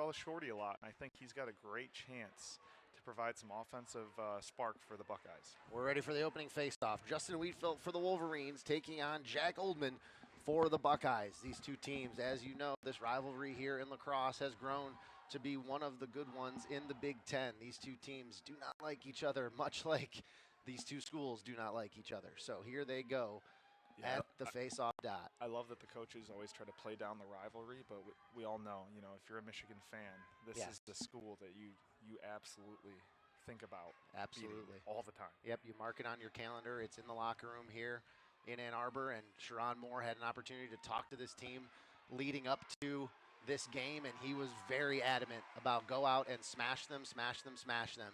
follow Shorty a lot, and I think he's got a great chance to provide some offensive spark for the Buckeyes. We're ready for the opening faceoff. Justin Wietfeldt for the Wolverines taking on Jack Oldman for the Buckeyes. These two teams, as you know, this rivalry here in Lacrosse has grown to be one of the good ones in the Big Ten. These two teams do not like each other, much like these two schools do not like each other. So here they go at the face-off dot. I love that the coaches always try to play down the rivalry, but we all know, if you're a Michigan fan, this is the school that you absolutely think about absolutely all the time. Yep, you mark it on your calendar. It's in the locker room here in Ann Arbor, and Sharon Moore had an opportunity to talk to this team leading up to this game, and he was very adamant about go out and smash them, smash them, smash them.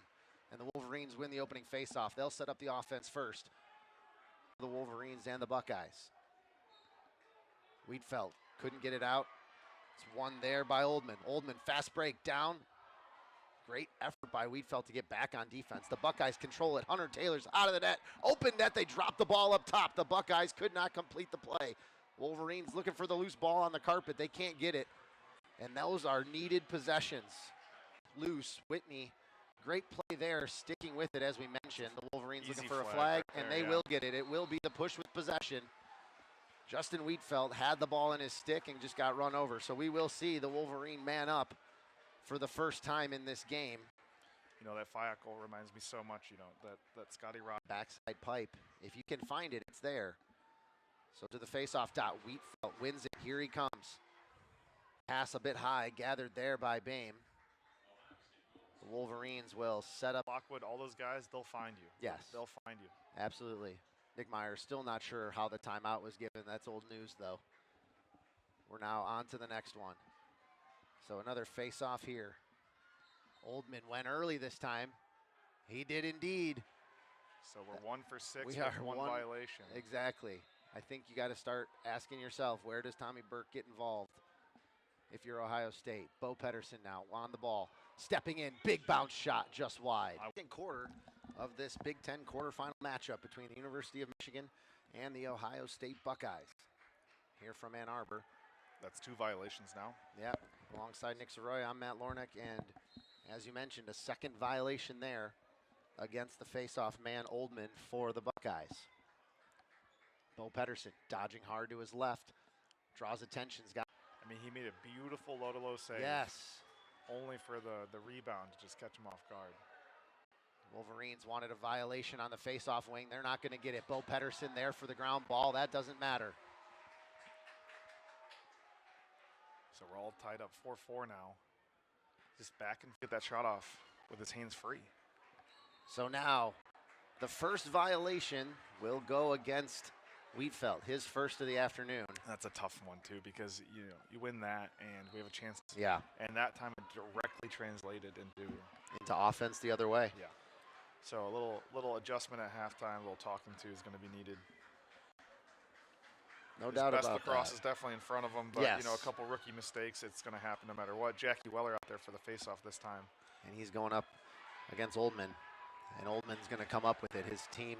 And the Wolverines win the opening faceoff. They'll set up the offense first. The Wolverines and the Buckeyes. Wietfeldt couldn't get it out. It's won there by Oldman. Oldman, fast break down. Great effort by Wietfeldt to get back on defense. The Buckeyes control it. Hunter Taylor's out of the net. Open net, they drop the ball up top. The Buckeyes could not complete the play. Wolverines looking for the loose ball on the carpet. They can't get it. And those are needed possessions. Loose, Whitney. Great play there, sticking with it as we mentioned. The Wolverines looking for a flag, and they will get it. It will be the push with possession. Justin Wietfeldt had the ball in his stick and just got run over. So we will see the Wolverine man up for the first time in this game. That Faceoff goal reminds me so much, that Scotty Rod. Backside pipe. If you can find it, it's there. So to the face-off dot, Wietfeldt wins it. Here he comes. Pass a bit high, gathered there by Boehm. The Wolverines will set up. Lockwood, all those guys, they'll find you. Yes. They'll find you. Absolutely. Nick Meyer still not sure how the timeout was given. That's old news, though. We're now on to the next one. So another face-off here. Oldman went early this time. He did indeed. So we're 1 for 6 with one violation. Exactly. I think you got to start asking yourself, where does Tommy Burke get involved if you're Ohio State? Bo Pedersen now on the ball. Stepping in, big bounce shot just wide. Second quarter of this Big Ten quarterfinal matchup between the University of Michigan and the Ohio State Buckeyes. Here from Ann Arbor. That's 2 violations now. Yep, alongside Nick Soroy, I'm Matt Lornick, and as you mentioned, a second violation there against the face-off man Oldman for the Buckeyes. Bo Pedersen dodging hard to his left, draws attention. He made a beautiful low-to-low save. Yes. Only for the rebound to just catch him off guard. Wolverines wanted a violation on the face-off wing. They're not going to get it. Bo Pedersen there for the ground ball. That doesn't matter. So we're all tied up 4-4 now. Just back and get that shot off with his hands free. So now the first violation will go against Wietfeldt, his first of the afternoon. That's a tough one, too, because, you win that, and we have a chance. Yeah. And that time it directly translated into offense the other way. Yeah. So a little adjustment at halftime, a little talking to is going to be needed. No doubt about that. Lacrosse is definitely in front of him, but, a couple rookie mistakes, it's going to happen no matter what. Jackie Weller out there for the face-off this time. And he's going up against Oldman, and Oldman's going to come up with it. His team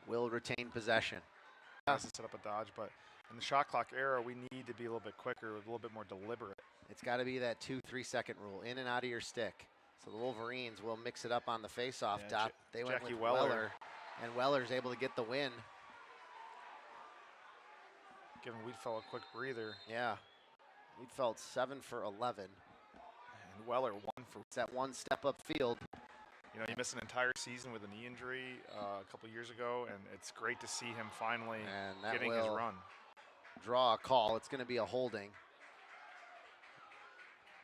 will retain possession. To set up a dodge, but in the shot clock era, we need to be a little bit quicker, a little bit more deliberate. It's got to be that 2-3 second rule, in and out of your stick. So the Wolverines will mix it up on the face-off dot. They went with Weller, and Weller's able to get the win. Giving Wietfeldt a quick breather. Yeah, Wietfeldt 7 for 11. And Weller 1 for. It's that one step up field. He missed an entire season with a knee injury a couple years ago, and it's great to see him finally getting his run. Draw a call. It's going to be a holding.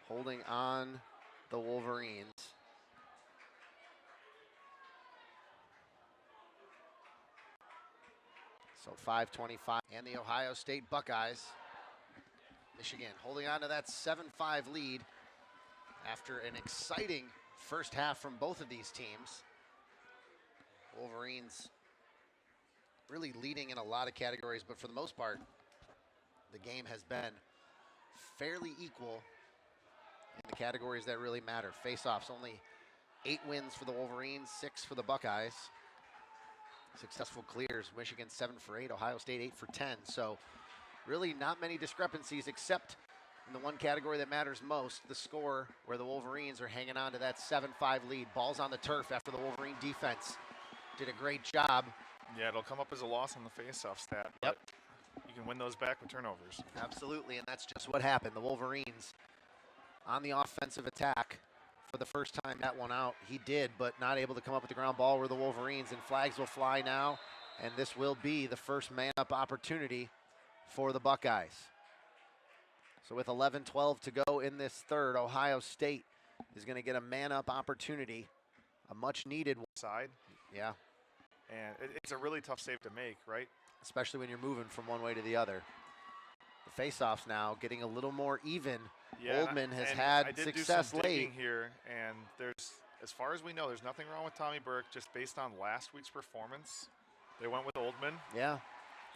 Holding on the Wolverines. So 5:25, and the Ohio State Buckeyes. Michigan holding on to that 7-5 lead after an exciting first half from both of these teams. Wolverines really leading in a lot of categories, but for the most part, the game has been fairly equal in the categories that really matter. Face-offs, only 8 wins for the Wolverines, 6 for the Buckeyes. Successful clears, Michigan 7 for 8, Ohio State 8 for 10. So really not many discrepancies except in the one category that matters most, the score, where the Wolverines are hanging on to that 7-5 lead. Ball's on the turf after the Wolverine defense did a great job. Yeah, it'll come up as a loss on the face-off stat, but you can win those back with turnovers. Absolutely, and that's just what happened. The Wolverines on the offensive attack for the first time that one out. He did, but not able to come up with the ground ball were the Wolverines, and flags will fly now, and this will be the first man-up opportunity for the Buckeyes. So with 11-12 to go in this third, Ohio State is going to get a man-up opportunity, a much-needed one. Side. Yeah. And it's a really tough save to make, right? Especially when you're moving from one way to the other. The face-offs now getting a little more even. Yeah, Oldman has had success late here, and there's, as far as we know, there's nothing wrong with Tommy Burke. Just based on last week's performance, they went with Oldman. Yeah.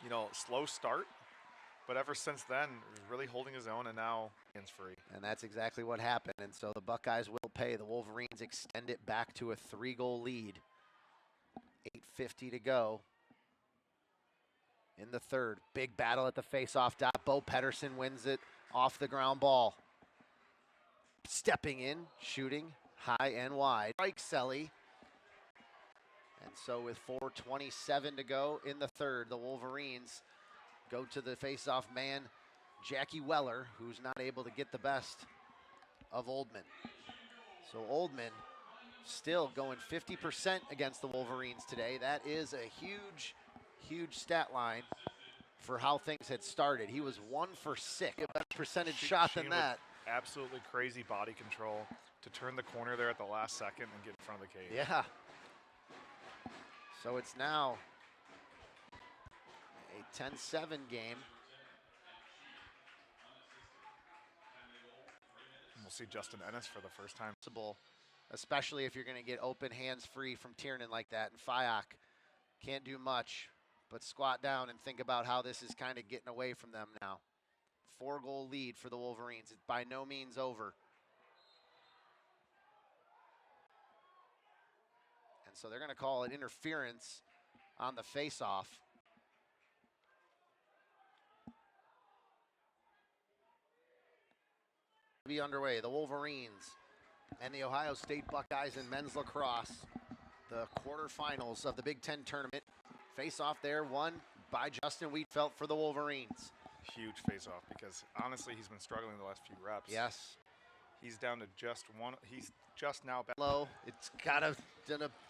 You know, slow start, but ever since then, really holding his own, and now hands-free. And that's exactly what happened. And so the Buckeyes will pay. The Wolverines extend it back to a 3-goal lead. 8:50 to go in the third. Big battle at the face-off dot. Bo Pedersen wins it off the ground ball. Stepping in, shooting high and wide. Strike Selly. And so with 4:27 to go in the third, the Wolverines go to the face-off man, Jackie Weller, who's not able to get the best of Oldman. So Oldman still going 50% against the Wolverines today. That is a huge, huge stat line for how things had started. He was 1 for 6, a better percentage shot than that. Absolutely crazy body control to turn the corner there at the last second and get in front of the cage. Yeah. So it's now a 10-7 game. We'll see Justin Ennis for the first time. Especially if you're going to get open hands free from Tiernan like that. And Fayak can't do much but squat down and think about how this is kind of getting away from them now. 4-goal lead for the Wolverines. It's by no means over. And so they're going to call it interference on the face-off. Be underway. The Wolverines and the Ohio State Buckeyes in men's lacrosse, the quarterfinals of the Big Ten tournament. Face-off there, won by Justin Wietfeldt for the Wolverines. Huge face-off because honestly he's been struggling the last few reps. Yes. He's down to just one. He's just now back. Low. It's gotta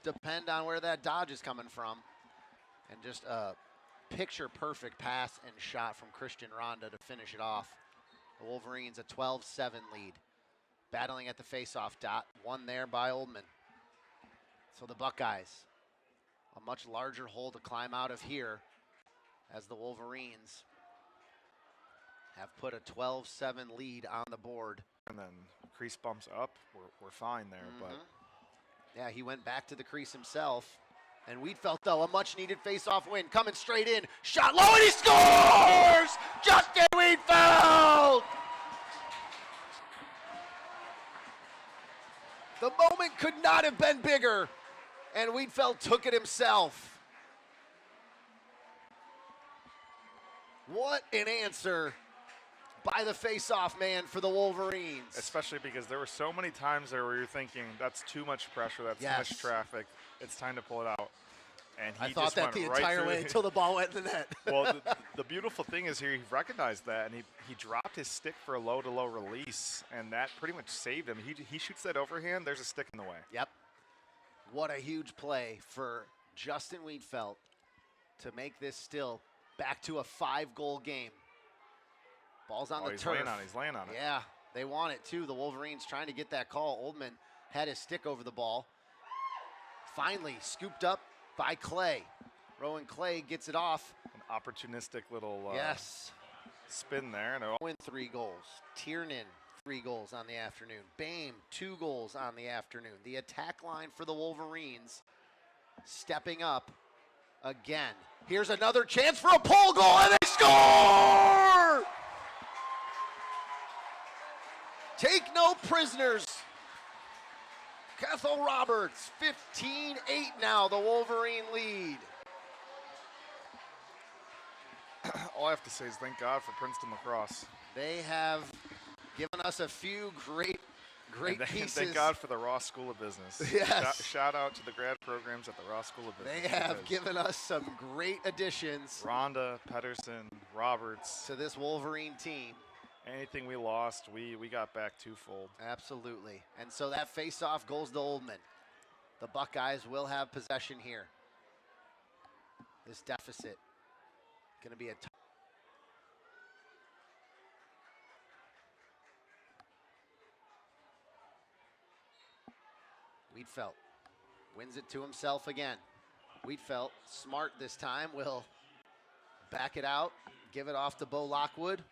depend on where that dodge is coming from. And just a picture-perfect pass and shot from Christian Ronda to finish it off. The Wolverines a 12-7 lead. Battling at the face-off dot, won there by Oldman. So the Buckeyes, a much larger hole to climb out of here as the Wolverines have put a 12-7 lead on the board. And then crease bumps up, we're fine there, but. Yeah, he went back to the crease himself. And Wietfeldt, though, a much-needed face-off win, coming straight in, shot low, and he scores! Justin Wietfeldt! The moment could not have been bigger, and Wietfeldt took it himself. What an answer by the face-off man for the Wolverines. Especially because there were so many times there where you're thinking, that's too much pressure, that's too much traffic, it's time to pull it out. And he I thought that the entire way until the ball went in the net. Well, the beautiful thing is here, he recognized that, and he dropped his stick for a low-to-low release, and that pretty much saved him. He shoots that overhand, there's a stick in the way. Yep. What a huge play for Justin Wietfeldt to make this still back to a 5-goal game. Ball's on the turf. He's laying on it. Yeah, they want it too. The Wolverines trying to get that call. Oldman had his stick over the ball. Finally scooped up by Clay. Rowan Clay gets it off. An opportunistic little spin there. And win 3 goals. Tiernan, 3 goals on the afternoon. Bame, 2 goals on the afternoon. The attack line for the Wolverines stepping up again. Here's another chance for a pole goal, and they score! Take no prisoners. Cathal Roberts, 15-8 now, the Wolverine lead. All I have to say is thank God for Princeton Lacrosse. They have giving us a few great pieces. Thank God for the Ross School of Business. Yes. Shout out to the grad programs at the Ross School of Business. They have given us some great additions. Rhonda, Pedersen, Roberts. To this Wolverine team. Anything we lost, we got back twofold. Absolutely. And so that face-off goes to Oldman. The Buckeyes will have possession here. This deficit going to be a Wietfeldt wins it to himself again. Wietfeldt, smart this time, will back it out, give it off to Bo Lockwood.